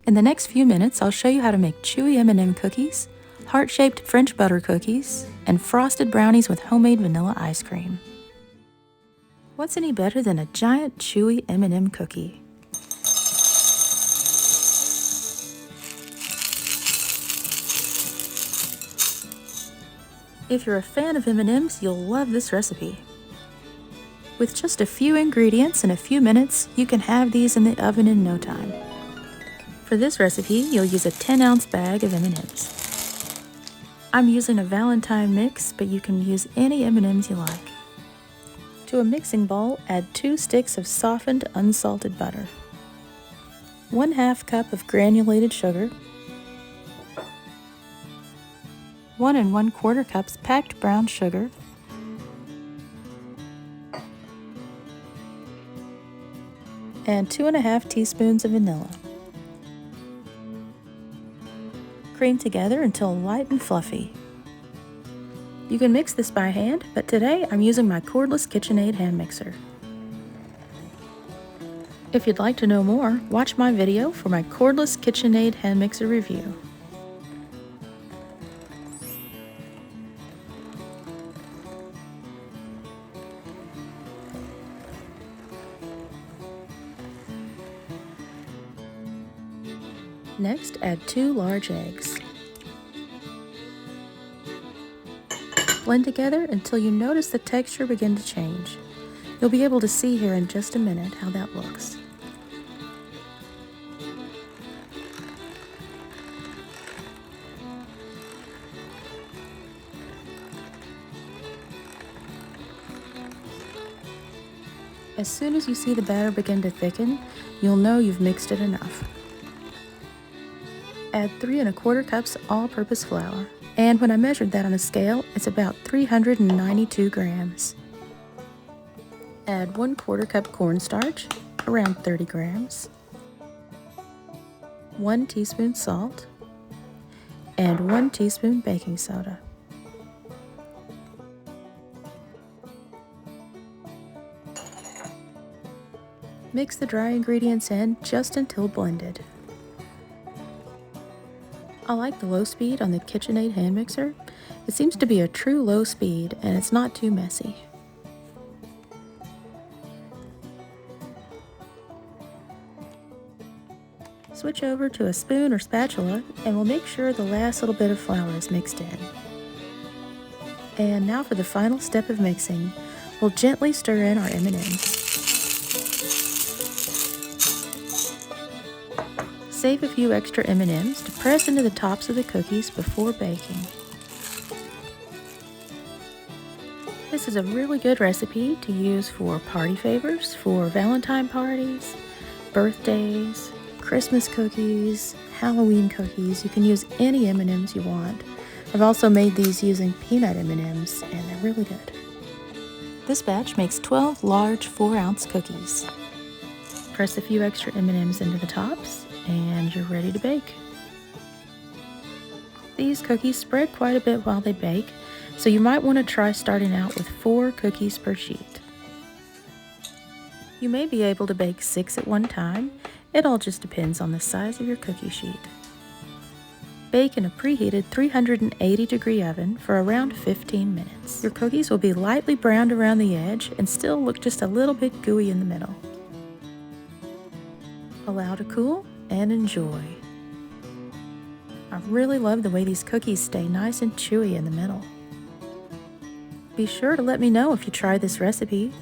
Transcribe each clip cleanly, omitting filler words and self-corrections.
In the next few minutes, I'll show you how to make chewy M&M cookies, heart-shaped French butter cookies, and frosted brownies with homemade vanilla ice cream. What's any better than a giant chewy M&M cookie? If you're a fan of M&Ms, you'll love this recipe. With just a few ingredients and a few minutes, you can have these in the oven in no time. For this recipe, you'll use a 10-ounce bag of M&Ms. I'm using a Valentine mix, but you can use any M&Ms you like. To a mixing bowl, add 2 sticks of softened, unsalted butter, 1/2 cup of granulated sugar, 1 1/4 cups packed brown sugar, and 2 1/2 teaspoons of vanilla. Cream together until light and fluffy. You can mix this by hand, but today I'm using my cordless KitchenAid hand mixer. If you'd like to know more, watch my video for my cordless KitchenAid hand mixer review. Next, add 2 large eggs. Blend together until you notice the texture begin to change. You'll be able to see here in just a minute how that looks. As soon as you see the batter begin to thicken, you'll know you've mixed it enough. Add 3 1/4 cups all-purpose flour, and when I measured that on a scale, it's about 392 grams. Add 1/4 cup cornstarch, around 30 grams, 1 teaspoon salt, and 1 teaspoon baking soda. Mix the dry ingredients in just until blended. I like the low speed on the KitchenAid hand mixer. It seems to be a true low speed and it's not too messy. Switch over to a spoon or spatula and we'll make sure the last little bit of flour is mixed in. And now for the final step of mixing, we'll gently stir in our M&Ms. Save a few extra M&Ms to press into the tops of the cookies before baking. This is a really good recipe to use for party favors, for Valentine parties, birthdays, Christmas cookies, Halloween cookies. You can use any M&Ms you want. I've also made these using peanut M&Ms and they're really good. This batch makes 12 large 4-ounce cookies. Press a few extra M&Ms into the tops and you're ready to bake. These cookies spread quite a bit while they bake, so you might want to try starting out with 4 cookies per sheet. You may be able to bake 6 at one time. It all just depends on the size of your cookie sheet. Bake in a preheated 380-degree oven for around 15 minutes. Your cookies will be lightly browned around the edge and still look just a little bit gooey in the middle. Allow to cool and enjoy. I really love the way these cookies stay nice and chewy in the middle. Be sure to let me know if you try this recipe.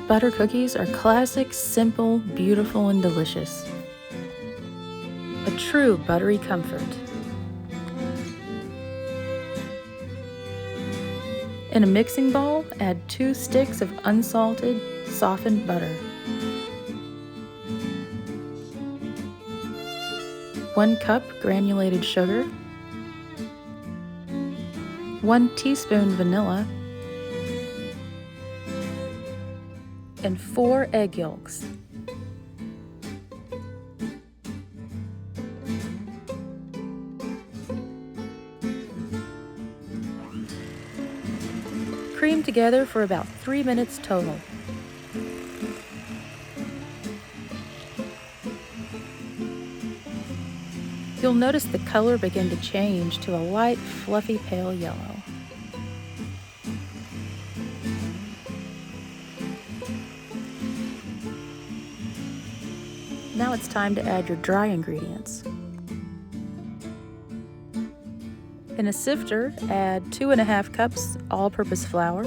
Butter cookies are classic, simple, beautiful, and delicious. A true buttery comfort. In a mixing bowl, add 2 sticks of unsalted, softened butter, 1 cup granulated sugar, 1 teaspoon vanilla, and 4 egg yolks. Cream together for about 3 minutes total. You'll notice the color begin to change to a light, fluffy pale yellow. Now it's time to add your dry ingredients. In a sifter, add 2½ cups all-purpose flour,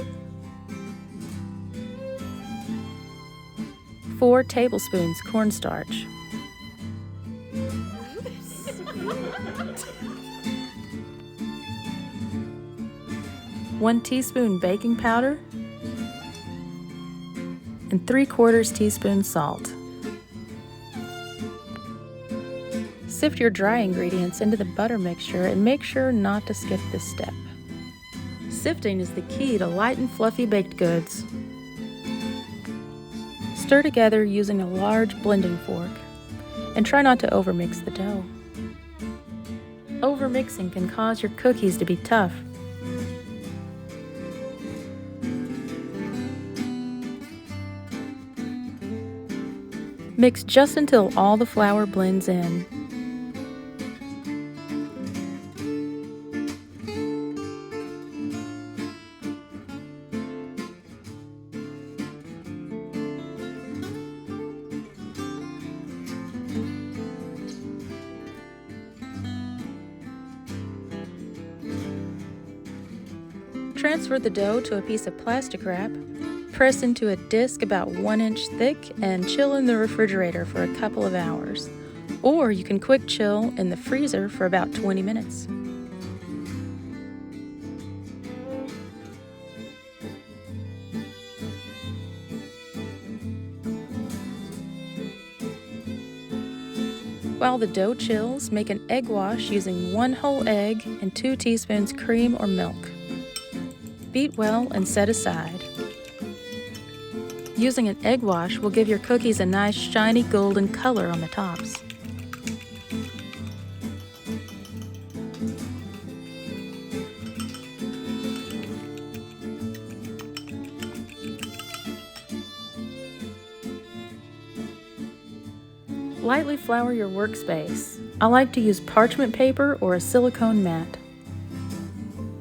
4 tablespoons cornstarch, 1 teaspoon baking powder, and 3/4 teaspoon salt. Sift your dry ingredients into the butter mixture and make sure not to skip this step. Sifting is the key to light and fluffy baked goods. Stir together using a large blending fork and try not to overmix the dough. Overmixing can cause your cookies to be tough. Mix just until all the flour blends in. Transfer the dough to a piece of plastic wrap, press into a disc about 1 inch thick, and chill in the refrigerator for a couple of hours. Or you can quick chill in the freezer for about 20 minutes. While the dough chills, make an egg wash using 1 whole egg and 2 teaspoons cream or milk. Beat well and set aside. Using an egg wash will give your cookies a nice shiny golden color on the tops. Lightly flour your workspace. I like to use parchment paper or a silicone mat.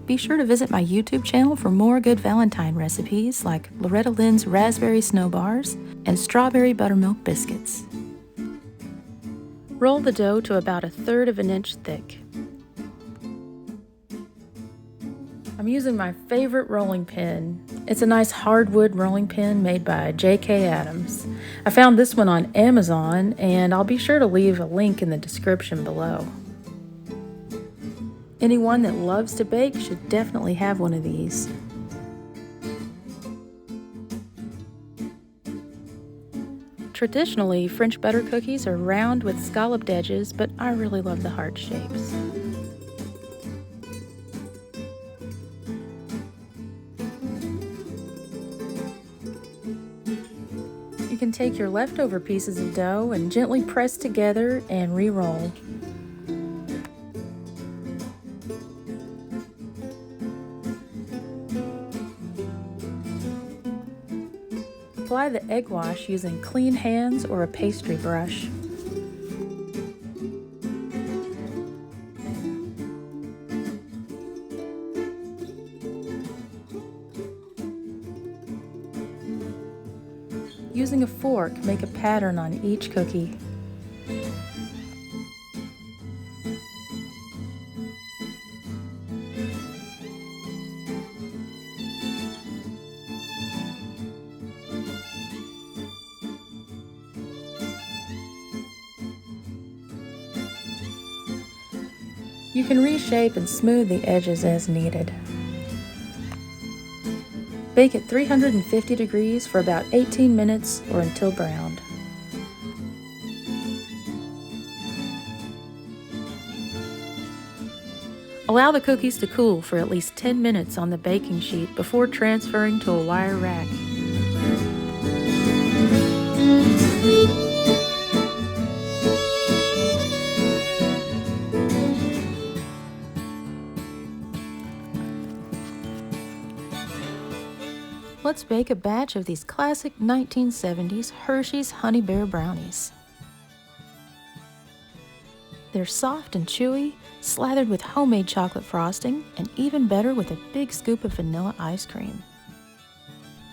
Be sure to visit my YouTube channel for more good Valentine recipes like Loretta Lynn's raspberry snow bars and strawberry buttermilk biscuits. Roll the dough to about 1/3 of an inch thick. I'm using my favorite rolling pin. It's a nice hardwood rolling pin made by J.K. Adams. I found this one on Amazon, and I'll be sure to leave a link in the description below. Anyone that loves to bake should definitely have one of these. Traditionally, French butter cookies are round with scalloped edges, but I really love the heart shapes. You can take your leftover pieces of dough and gently press together and re-roll. Apply the egg wash using clean hands or a pastry brush. Using a fork, make a pattern on each cookie. You can reshape and smooth the edges as needed. Bake at 350 degrees for about 18 minutes or until browned. Allow the cookies to cool for at least 10 minutes on the baking sheet before transferring to a wire rack. let's bake a batch of these classic 1970s Hershey's HONEYBEAR brownies. They're soft and chewy, slathered with homemade chocolate frosting, and even better with a big scoop of vanilla ice cream.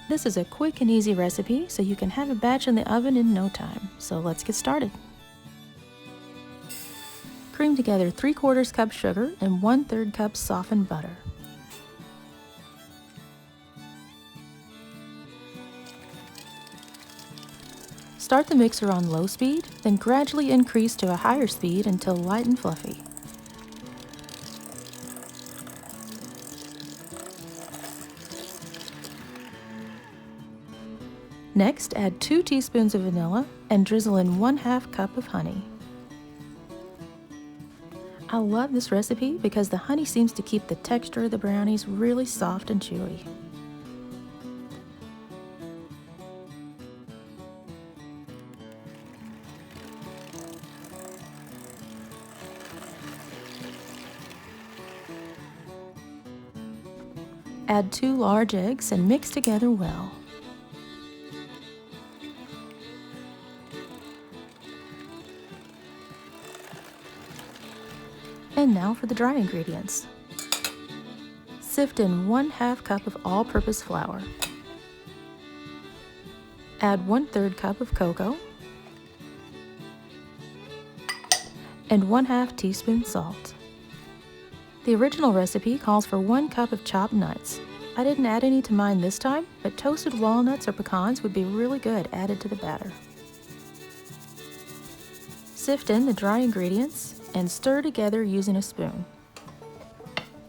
This is a quick and easy recipe, so you can have a batch in the oven in no time. So let's get started. Cream together 3/4 cup sugar and 1/3 cup softened butter. Start the mixer on low speed, then gradually increase to a higher speed until light and fluffy. Next, add 2 teaspoons of vanilla and drizzle in 1/2 cup of honey. I love this recipe because the honey seems to keep the texture of the brownies really soft and chewy. Add 2 large eggs and mix together well. And now for the dry ingredients. Sift in 1/2 cup of all-purpose flour. Add 1/3 cup of cocoa and 1/2 teaspoon salt. The original recipe calls for 1 cup of chopped nuts. I didn't add any to mine this time, but toasted walnuts or pecans would be really good added to the batter. Sift in the dry ingredients and stir together using a spoon.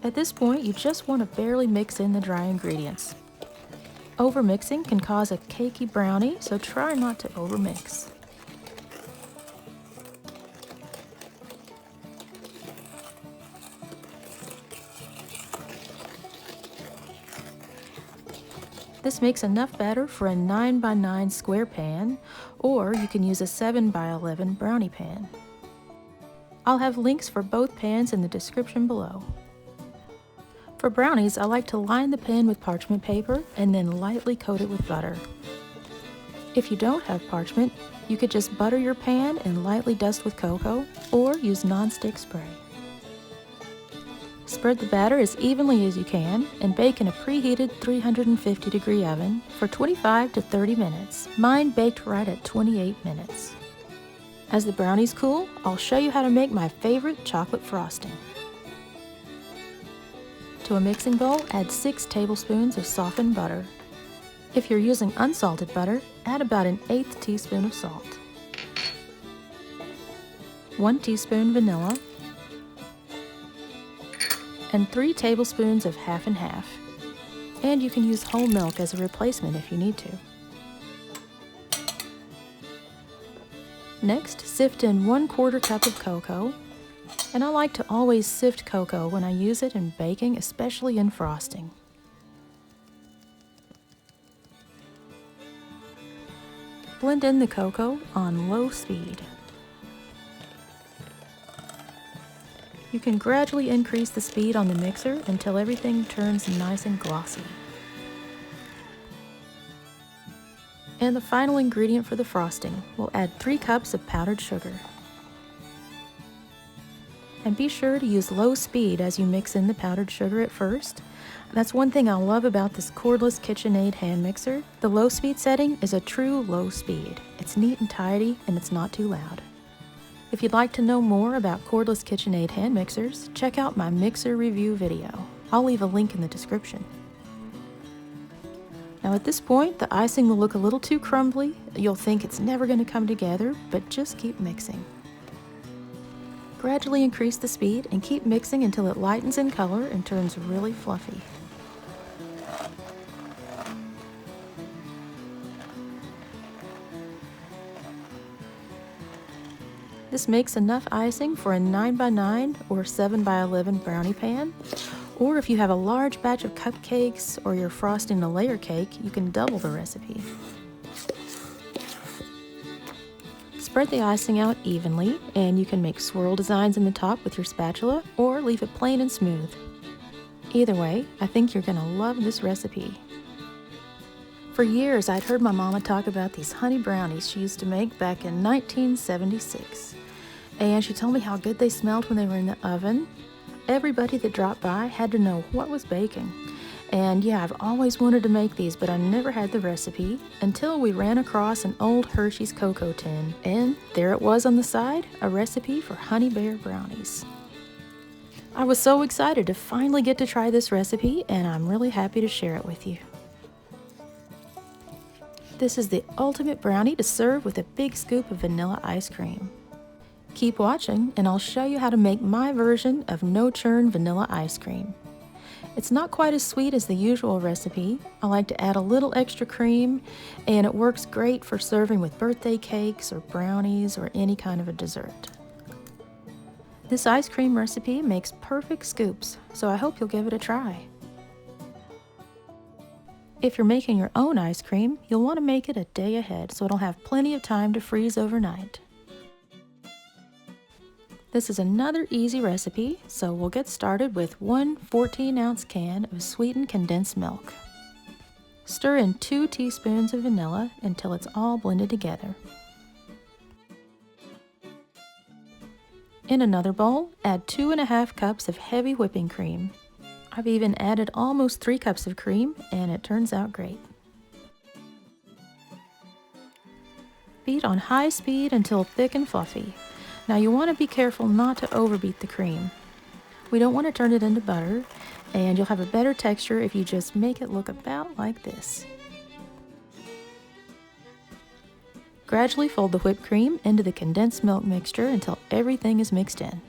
At this point, you just want to barely mix in the dry ingredients. Overmixing can cause a cakey brownie, so try not to overmix. This makes enough batter for a 9x9 square pan, or you can use a 7x11 brownie pan. I'll have links for both pans in the description below. For brownies, I like to line the pan with parchment paper and then lightly coat it with butter. If you don't have parchment, you could just butter your pan and lightly dust with cocoa, or use non-stick spray. Spread the batter as evenly as you can and bake in a preheated 350-degree oven for 25 to 30 minutes. Mine baked right at 28 minutes. As the brownies cool, I'll show you how to make my favorite chocolate frosting. To a mixing bowl, add 6 tablespoons of softened butter. If you're using unsalted butter, add about 1/8 teaspoon of salt. 1 teaspoon vanilla, and 3 tablespoons of half and half. And you can use whole milk as a replacement if you need to. Next, sift in 1/4 cup of cocoa, and I like to always sift cocoa when I use it in baking, especially in frosting. Blend in the cocoa on low speed. You can gradually increase the speed on the mixer until everything turns nice and glossy. And the final ingredient for the frosting, we'll add 3 cups of powdered sugar. And be sure to use low speed as you mix in the powdered sugar at first. That's one thing I love about this cordless KitchenAid hand mixer. The low speed setting is a true low speed. It's neat and tidy, and it's not too loud. If you'd like to know more about cordless KitchenAid hand mixers, check out my mixer review video. I'll leave a link in the description. Now at this point, the icing will look a little too crumbly. You'll think it's never going to come together, but just keep mixing. Gradually increase the speed and keep mixing until it lightens in color and turns really fluffy. This makes enough icing for a 9x9 or 7x11 brownie pan. Or if you have a large batch of cupcakes or you're frosting a layer cake, you can double the recipe. Spread the icing out evenly, and you can make swirl designs in the top with your spatula or leave it plain and smooth. Either way, I think you're going to love this recipe. For years, I'd heard my mama talk about these honey brownies she used to make back in 1976. And she told me how good they smelled when they were in the oven. Everybody that dropped by had to know what was baking. And yeah, I've always wanted to make these, but I never had the recipe until we ran across an old Hershey's cocoa tin. And there it was on the side, a recipe for HONEYBEAR brownies. I was so excited to finally get to try this recipe, and I'm really happy to share it with you. This is the ultimate brownie to serve with a big scoop of vanilla ice cream. Keep watching, and I'll show you how to make my version of no-churn vanilla ice cream. It's not quite as sweet as the usual recipe. I like to add a little extra cream, and it works great for serving with birthday cakes or brownies or any kind of a dessert. This ice cream recipe makes perfect scoops, so I hope you'll give it a try. If you're making your own ice cream, you'll want to make it a day ahead so it'll have plenty of time to freeze overnight. This is another easy recipe, so we'll get started with one 14-ounce can of sweetened condensed milk. Stir in 2 teaspoons of vanilla until it's all blended together. In another bowl, add 2½ cups of heavy whipping cream. I've even added almost 3 cups of cream, and it turns out great. Beat on high speed until thick and fluffy. Now you want to be careful not to overbeat the cream. We don't want to turn it into butter, and you'll have a better texture if you just make it look about like this. Gradually fold the whipped cream into the condensed milk mixture until everything is mixed in.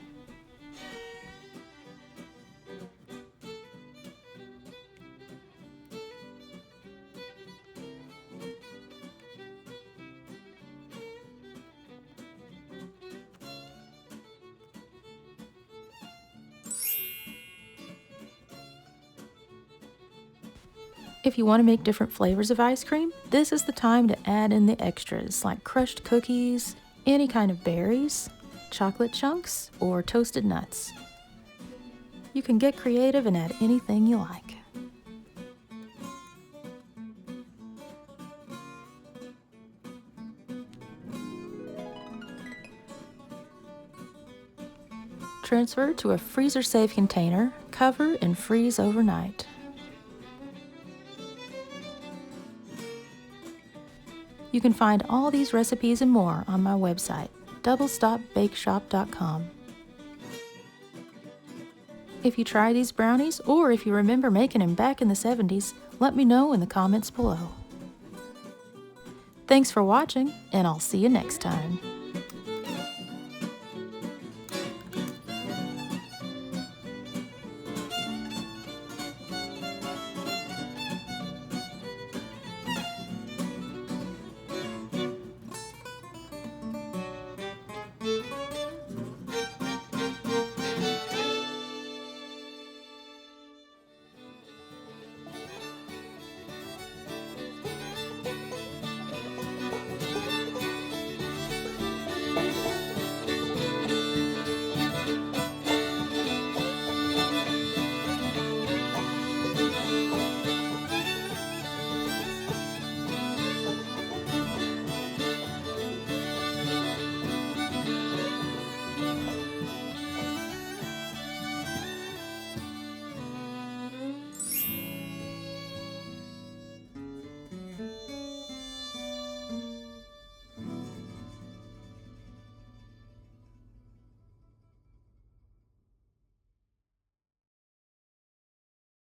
If you want to make different flavors of ice cream, this is the time to add in the extras like crushed cookies, any kind of berries, chocolate chunks, or toasted nuts. You can get creative and add anything you like. Transfer to a freezer-safe container, cover, and freeze overnight. You can find all these recipes and more on my website, doublestopbakeshop.com. If you try these brownies, or if you remember making them back in the 70s, let me know in the comments below. Thanks for watching, and I'll see you next time.